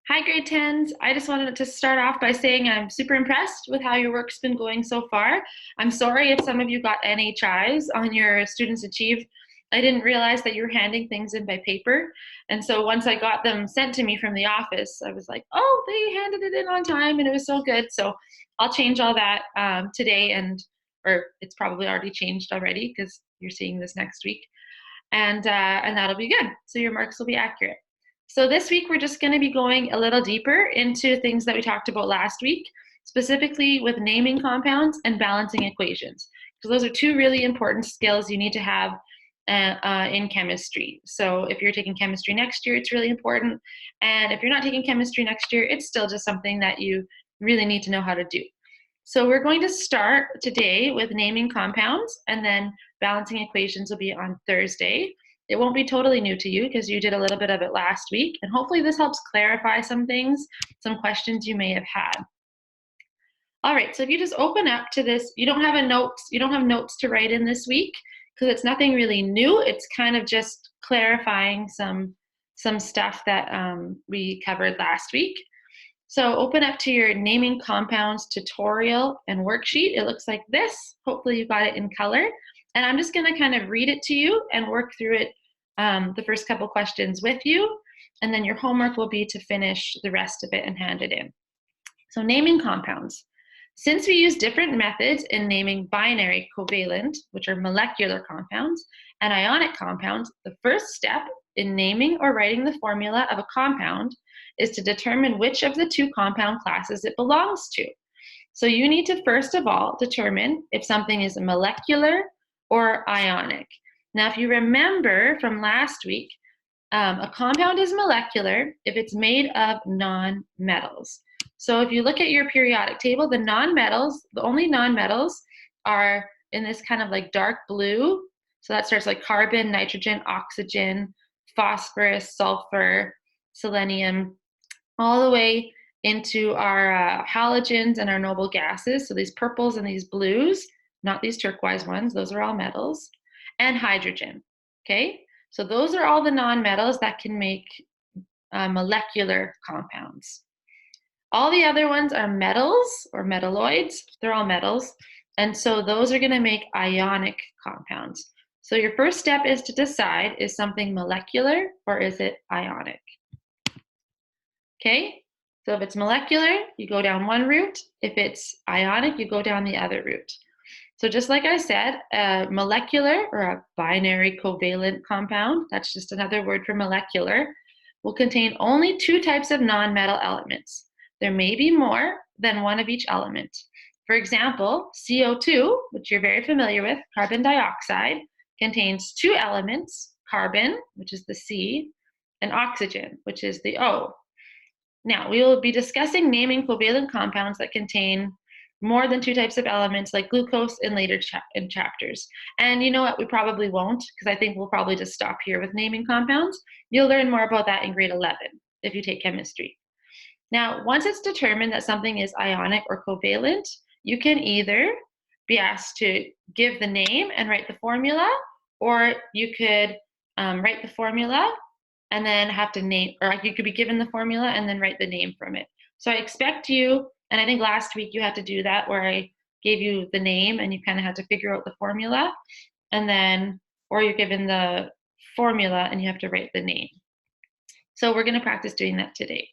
Hi, grade 10s. I just wanted to start off by saying I'm super impressed with how your work's been going so far. I'm sorry if some of you got NHIs on your Students Achieve. I didn't realize that you were handing things in by paper. And so once I got them sent to me from the office, I was like, oh, they handed it in on time and it was so good. So I'll change all that today or it's probably already changed already because you're seeing this next week. And that'll be good. So your marks will be accurate. So this week we're just going to be going a little deeper into things that we talked about last week, specifically with naming compounds and balancing equations. So those are two really important skills you need to have in chemistry. So if you're taking chemistry next year, it's really important. And if you're not taking chemistry next year, it's still just something that you really need to know how to do. So we're going to start today with naming compounds, and then balancing equations will be on Thursday. It won't be totally new to you because you did a little bit of it last week, and hopefully this helps clarify some things, some questions you may have had. All right, so if you just open up to this, you don't have notes to write in this week because it's nothing really new. It's kind of just clarifying some stuff that we covered last week. So open up to your naming compounds tutorial and worksheet. It looks like this. Hopefully you got it in color. And I'm just gonna kind of read it to you and work through it, the first couple questions with you. And then your homework will be to finish the rest of it and hand it in. So naming compounds. Since we use different methods in naming binary covalent, which are molecular compounds, and ionic compounds, the first step in naming or writing the formula of a compound is to determine which of the two compound classes it belongs to. So you need to first of all determine if something is molecular or ionic. Now, if you remember from last week, a compound is molecular if it's made of non-metals. So if you look at your periodic table, the only non-metals are in this kind of like dark blue. So that starts like carbon, nitrogen, oxygen, phosphorus, sulfur, selenium, all the way into our halogens and our noble gases. So these purples and these blues, not these turquoise ones, those are all metals, and hydrogen, okay? So those are all the non-metals that can make molecular compounds. All the other ones are metals or metalloids. They're all metals. And so those are gonna make ionic compounds. So your first step is to decide, is something molecular or is it ionic? Okay, so if it's molecular, you go down one route. If it's ionic, you go down the other route. So just like I said, a molecular or a binary covalent compound, that's just another word for molecular, will contain only two types of non-metal elements. There may be more than one of each element. For example, CO2, which you're very familiar with, carbon dioxide, contains two elements, carbon, which is the C, and oxygen, which is the O. Now, we will be discussing naming covalent compounds that contain more than two types of elements like glucose in later in chapters. And you know what, we probably won't, because I think we'll probably just stop here with naming compounds. You'll learn more about that in grade 11 if you take chemistry. Now, once it's determined that something is ionic or covalent, you can either be asked to give the name and write the formula, or you could write the formula and then have to name, or you could be given the formula and then write the name from it. So I expect you, and I think last week you had to do that where I gave you the name and you kind of had to figure out the formula, and then, or you're given the formula and you have to write the name. So we're going to practice doing that today.